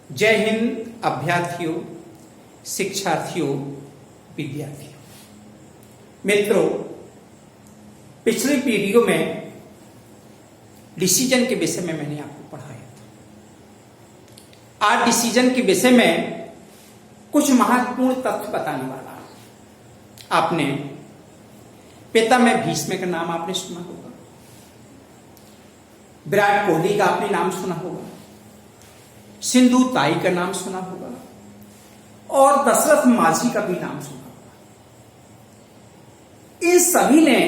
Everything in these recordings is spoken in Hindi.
जय हिंद अभ्यर्थियों, शिक्षार्थियों, विद्यार्थियों। मित्रों, पिछली वीडियो में डिसीजन के विषय में मैंने आपको पढ़ाया था। आज डिसीजन के विषय में कुछ महत्वपूर्ण तथ्य बताने वाला हूं। आपने पिता में भीष्म का नाम आपने सुना होगा, विराट कोहली का आपने नाम सुना होगा, सिंधु ताई का नाम सुना होगा और दशरथ माझी का भी नाम सुना होगा। इन सभी ने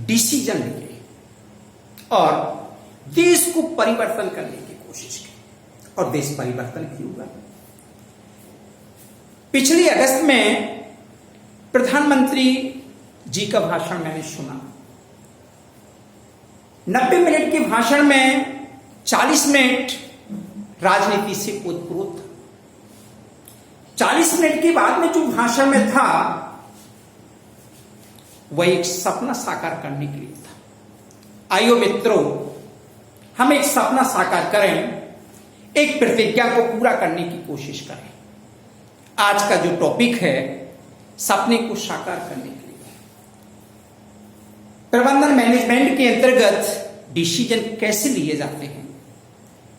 डिसीजन लिए और देश को परिवर्तन करने की कोशिश की और देश परिवर्तन भी हुआ। पिछले अगस्त में प्रधानमंत्री जी का भाषण मैंने सुना। 90 मिनट के भाषण में 40 मिनट राजनीति से ओतप्रोत था। 40 मिनट के बाद में जो भाषण में था वह एक सपना साकार करने के लिए था। आइयो मित्रों, हम एक सपना साकार करें, एक प्रतिज्ञा को पूरा करने की कोशिश करें। आज का जो टॉपिक है सपने को साकार करने के लिए प्रबंधन मैनेजमेंट के अंतर्गत डिसीजन कैसे लिए जाते हैं,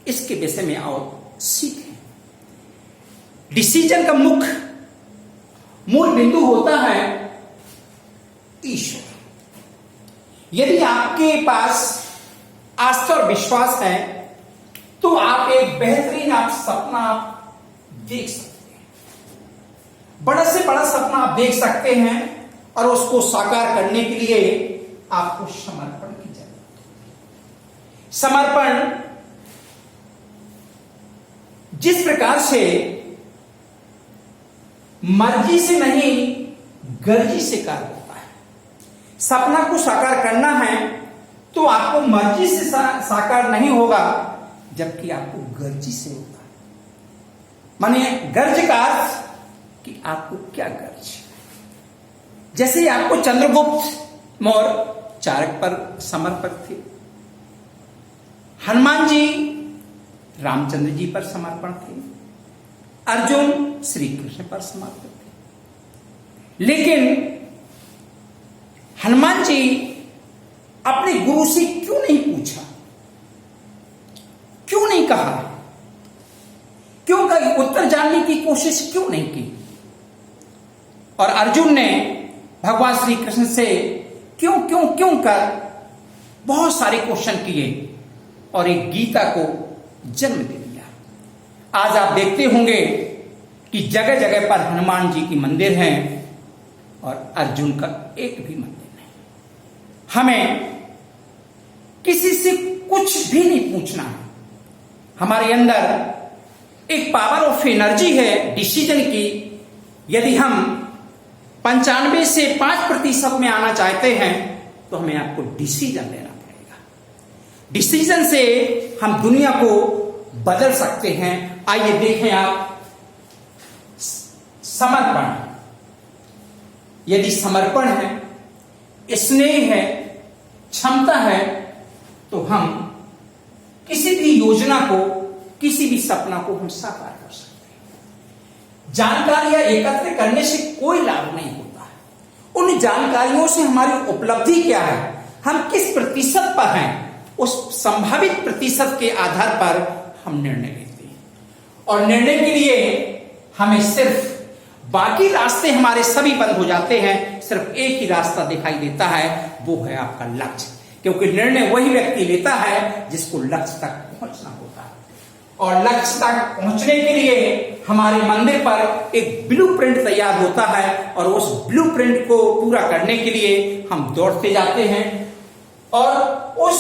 इसके विषय में आओ सीखें। डिसीजन का मूल बिंदु होता है ईश्वर। यदि आपके पास आस्था और विश्वास है तो आप एक बेहतरीन सपना आप देख सकते हैं। बड़ा से बड़ा सपना आप देख सकते हैं और उसको साकार करने के लिए आपको समर्पण की जरूरत है। समर्पण जिस प्रकार से मर्जी से नहीं गर्जी से कार्य होता है। सपना को साकार करना है तो आपको मर्जी से साकार नहीं होगा, जबकि आपको गर्जी से होगा। माने गर्ज का अर्थ कि आपको क्या गर्ज। जैसे आपको चंद्रगुप्त मौर्य चाणक्य पर समर्पित थे, हनुमान जी रामचंद्र जी पर समर्पण थे, अर्जुन श्री कृष्ण पर समर्पित थे। लेकिन हनुमान जी अपने गुरु से क्यों नहीं पूछा, क्यों नहीं कहा, क्यों का उत्तर जानने की कोशिश क्यों नहीं की? और अर्जुन ने भगवान श्री कृष्ण से क्यों कर बहुत सारे क्वेश्चन किए और एक गीता को जन्म दे दिया। आज आप देखते होंगे कि जगह जगह पर हनुमान जी की मंदिर हैं और अर्जुन का एक भी मंदिर नहीं। हमें किसी से कुछ भी नहीं पूछना है। हमारे अंदर एक पावर ऑफ एनर्जी है डिसीजन की। यदि हम 95 से 5% में आना चाहते हैं तो हमें आपको डिसीजन लेना पड़ेगा। डिसीजन से हम दुनिया को बदल सकते हैं। आइए देखें आप समर्पण। यदि समर्पण है, स्नेह है, क्षमता है तो हम किसी भी योजना को, किसी भी सपना को हम साकार कर सकते हैं। जानकारियां एकत्र करने से कोई लाभ नहीं होता है। उन जानकारियों से हमारी उपलब्धि क्या है, हम किस प्रतिशत पर हैं, उस संभावित प्रतिशत के आधार पर हम निर्णय लेते हैं। और निर्णय के लिए हमें सिर्फ बाकी रास्ते हमारे सभी बंद हो जाते हैं। सिर्फ एक ही रास्ता दिखाई देता है, वो है आपका लक्ष्य। क्योंकि निर्णय वही व्यक्ति लेता है जिसको लक्ष्य तक पहुंचना होता है। और लक्ष्य तक पहुंचने के लिए हमारे मंदिर पर एक ब्लूप्रिंट तैयार होता है और उस ब्लूप्रिंट को पूरा करने के लिए हम दौड़ते जाते हैं और उस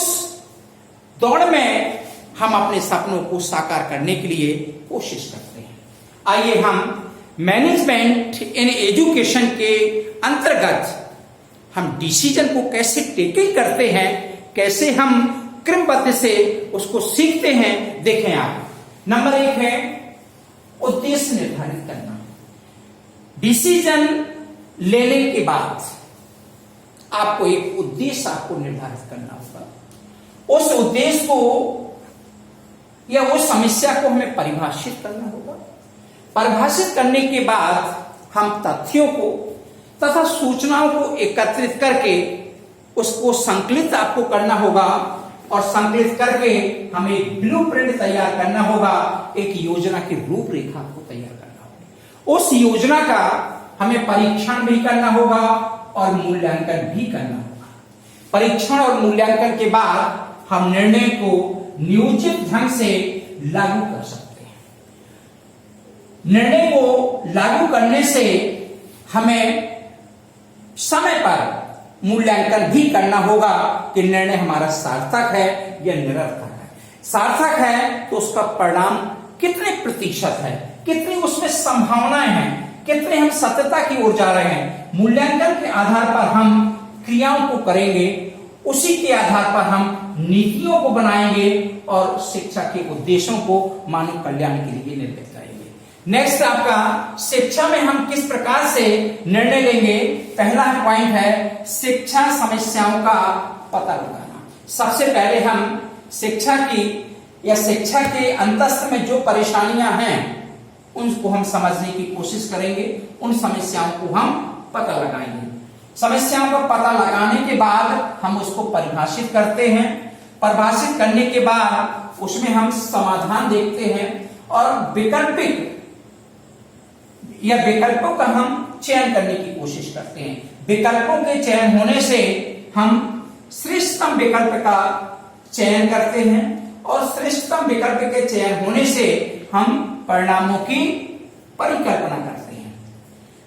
दौड़ में हम अपने सपनों को साकार करने के लिए कोशिश करते हैं। आइए हम मैनेजमेंट इन एजुकेशन के अंतर्गत हम डिसीजन को कैसे टेकिंग करते हैं, कैसे हम क्रमबद्ध से उसको सीखते हैं। देखें आप, नंबर 1 है उद्देश्य निर्धारित करना। डिसीजन लेने के बाद आपको एक उद्देश्य आपको निर्धारित करना होगा। उस उद्देश्य को या वो समस्या को हमें परिभाषित करना होगा। परिभाषित करने के बाद हम तथ्यों को तथा सूचनाओं को एकत्रित करके उसको संकलित आपको करना होगा और संकलित करके हमें एक ब्लूप्रिंट तैयार करना होगा, एक योजना की रूपरेखा को तैयार करना होगा। उस योजना का हमें परीक्षण भी करना होगा और मूल्यांकन भी करना होगा। परीक्षण और मूल्यांकन के बाद हम निर्णय को नियोजित ढंग से लागू कर सकते हैं। निर्णय को लागू करने से हमें समय पर मूल्यांकन भी करना होगा कि निर्णय हमारा सार्थक है या निरर्थक है। सार्थक है तो उसका परिणाम कितने प्रतिशत है, कितनी उसमें संभावनाएं हैं, कितने हम सत्यता की ओर जा रहे हैं। मूल्यांकन के आधार पर हम क्रियाओं को करेंगे, उसी के आधार पर हम नीतियों को बनाएंगे और शिक्षा के उद्देश्यों को मानव कल्याण के लिए निर्मित करेंगे। नेक्स्ट आपका शिक्षा में हम किस प्रकार से निर्णय लेंगे। पहला पॉइंट है शिक्षा समस्याओं का पता लगाना। सबसे पहले हम शिक्षा की या शिक्षा के अंतस्थ में जो परेशानियां हैं उनको हम समझने की कोशिश करेंगे, उन समस्याओं को हम पता लगाएंगे। समस्याओं का पता लगाने के बाद हम उसको परिभाषित करते हैं। परिभाषित करने के बाद उसमें हम समाधान देखते हैं और वैकल्पिक या विकल्पों का हम चयन करने की कोशिश करते हैं। विकल्पों के चयन होने से हम श्रेष्ठतम विकल्प का चयन करते हैं और श्रेष्ठतम विकल्प के चयन होने से हम परिणामों की परिकल्पना करते हैं।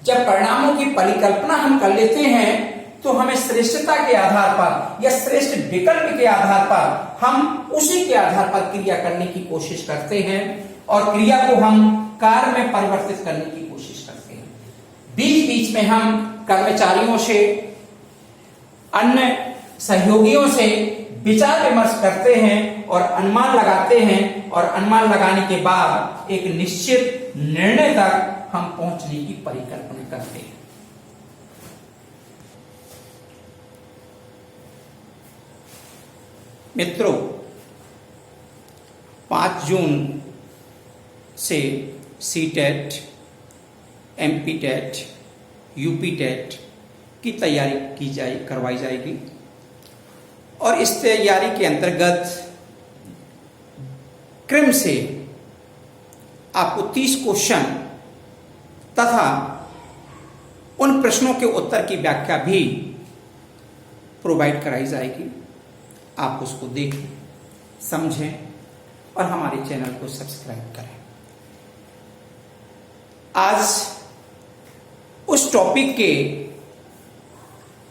जब परिणामों की परिकल्पना हम कर लेते हैं तो हमें श्रेष्ठता के आधार पर या श्रेष्ठ विकल्प के आधार पर हम उसी के आधार पर क्रिया करने की कोशिश करते हैं और क्रिया को हम कार्य में परिवर्तित करने की कोशिश करते हैं। बीच बीच में हम कर्मचारियों से, अन्य सहयोगियों से विचार विमर्श करते हैं और अनुमान लगाते हैं और अनुमान लगाने के बाद एक निश्चित निर्णय तक हम पहुंचने की परिकल्पना करते हैं। मित्रों, 5 जून से CTET, MP TET, UP TET की तैयारी करवाई जाएगी और इस तैयारी के अंतर्गत क्रम से आपको 30 क्वेश्चन तथा उन प्रश्नों के उत्तर की व्याख्या भी प्रोवाइड कराई जाएगी। आप उसको देखें, समझें और हमारे चैनल को सब्सक्राइब करें। आज उस टॉपिक के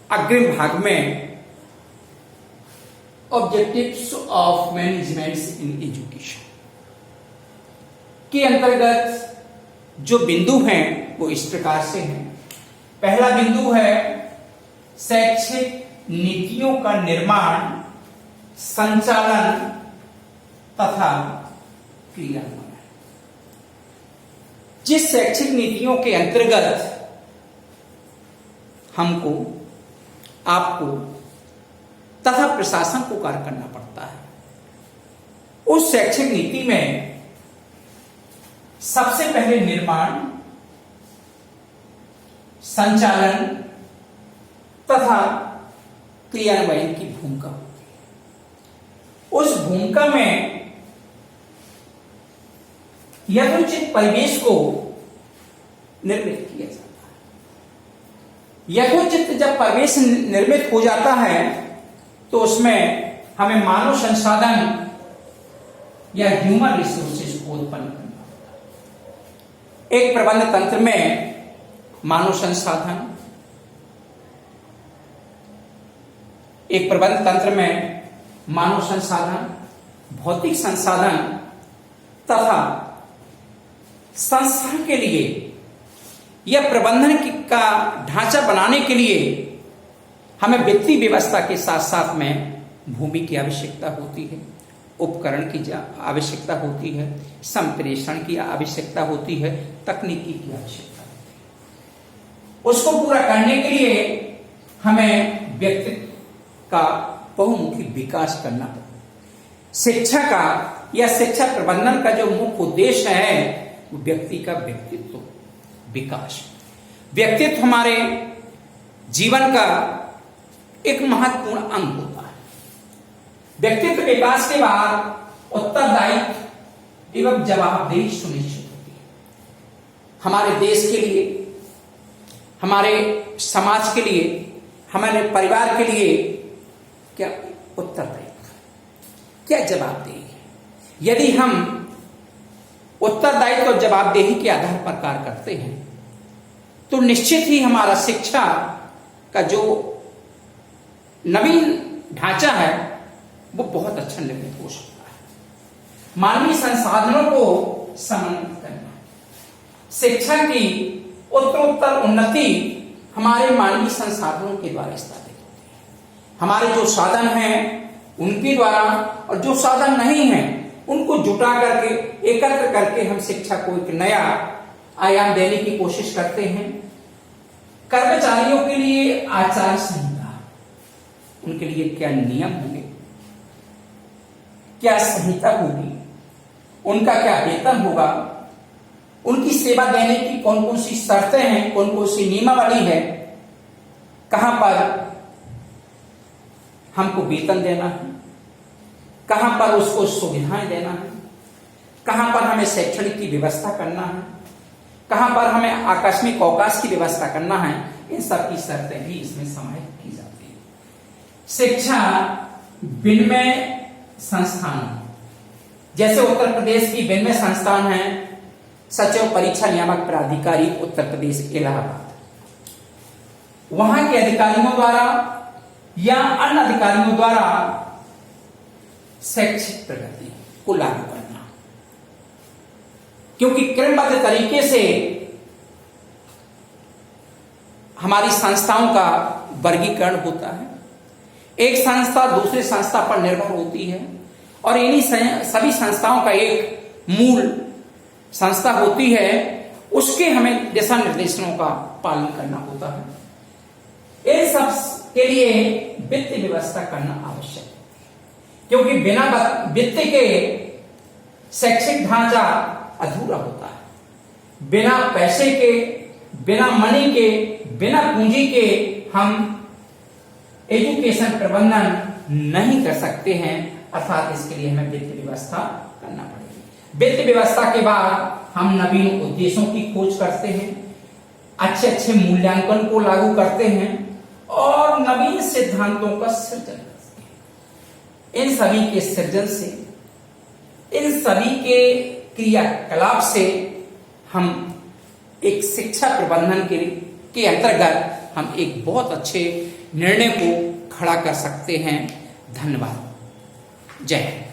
अग्रिम भाग में objectives of management in education के अंतर्गत जो बिंदु हैं वो इस प्रकार से हैं। पहला बिंदु है शैक्षिक नीतियों का निर्माण, संचालन तथा क्रियान्वयन। जिस शैक्षिक नीतियों के अंतर्गत हमको, आपको तथा प्रशासन को कार्य करना पड़ता है, उस शैक्षिक नीति में सबसे पहले निर्माण, संचालन तथा क्रियान्वयन की भूमिका होती है। उस भूमिका में यथोचित परिवेश को निर्मित किया जाता है। यथोचित जब परिवेश निर्मित हो जाता है तो उसमें हमें मानव संसाधन या ह्यूमन रिसोर्सेज को उत्पन्न करना होता है। एक प्रबंध तंत्र में मानव संसाधन, एक प्रबंध तंत्र में मानव संसाधन, भौतिक संसाधन तथा संस्था के लिए या प्रबंधन का ढांचा बनाने के लिए हमें वित्तीय व्यवस्था के साथ साथ में भूमि की आवश्यकता होती है, उपकरण की आवश्यकता होती है, संप्रेषण की आवश्यकता होती है, तकनीकी की आवश्यकता होती है। उसको पूरा करने के लिए हमें व्यक्तित्व का बहुमुखी विकास करना पड़ता है। शिक्षा का या शिक्षा प्रबंधन का जो मुख्य उद्देश्य है वो व्यक्ति का व्यक्तित्व विकास। व्यक्तित्व हमारे जीवन का एक महत्वपूर्ण अंग होता है। व्यक्तित्व विकास के बाद उत्तरदायित्व एवं जवाबदेही सुनिश्चित होती है। हमारे देश के लिए, हमारे समाज के लिए, हमारे परिवार के लिए क्या उत्तरदायित्व, क्या जवाबदेही है। यदि हम उत्तरदायित्व और जवाबदेही के आधार पर कार्य करते हैं तो निश्चित ही हमारा शिक्षा का जो नवीन ढांचा है वो बहुत अच्छा निर्मित हो सकता है। मानवीय संसाधनों को समन्वित करना, शिक्षा की उत्तरोत्तर उन्नति हमारे मानवीय संसाधनों के द्वारा स्थापित होती है। हमारे जो साधन हैं उनके द्वारा, और जो साधन नहीं हैं उनको जुटा करके, एकत्र करके हम शिक्षा को एक नया आयाम देने की कोशिश करते हैं। कर्मचारियों के लिए आचार संहिता, उनके लिए क्या नियम होंगे, क्या संहिता होगी, उनका क्या वेतन होगा, उनकी सेवा देने की कौन कौन सी शर्तें हैं, कौन कौन सी नियमावली है, कहां पर हमको वेतन देना है, कहां पर उसको सुविधाएं देना है, कहां पर हमें शैक्षणिक की व्यवस्था करना है, कहां पर हमें आकस्मिक अवकाश की व्यवस्था करना है, इन सब की शर्तें भी इसमें समाहित की जाती है। शिक्षा विनिमय संस्थान, जैसे उत्तर प्रदेश की विनिमय संस्थान है सचिव परीक्षा नियामक प्राधिकारी उत्तर प्रदेश इलाहाबाद, वहां के अधिकारियों द्वारा या अन्य अधिकारियों द्वारा शैक्षिक प्रगति को लागू करना, क्योंकि क्रमबद्ध तरीके से हमारी संस्थाओं का वर्गीकरण होता है। एक संस्था दूसरी संस्था पर निर्भर होती है और इन्हीं सभी संस्थाओं का एक मूल संस्था होती है, उसके हमें दिशा निर्देशों का पालन करना होता है। इन सब के लिए वित्त व्यवस्था करना आवश्यक है, क्योंकि बिना वित्त के शैक्षिक ढांचा अधूरा होता है। बिना पैसे के, बिना मनी के, बिना पूंजी के हम एजुकेशन प्रबंधन नहीं कर सकते हैं, अर्थात इसके लिए हमें वित्त व्यवस्था करना पड़ेगी। वित्त व्यवस्था के बाद हम नवीन उद्देश्यों की खोज करते हैं, अच्छे अच्छे मूल्यांकन को लागू करते हैं और नवीन सिद्धांतों का सृजन करते हैं। इन सभी के सृजन से, इन सभी के क्रियाकलाप से हम एक शिक्षा प्रबंधन के अंतर्गत हम एक बहुत अच्छे निर्णय को खड़ा कर सकते हैं। धन्यवाद। जय हिंद।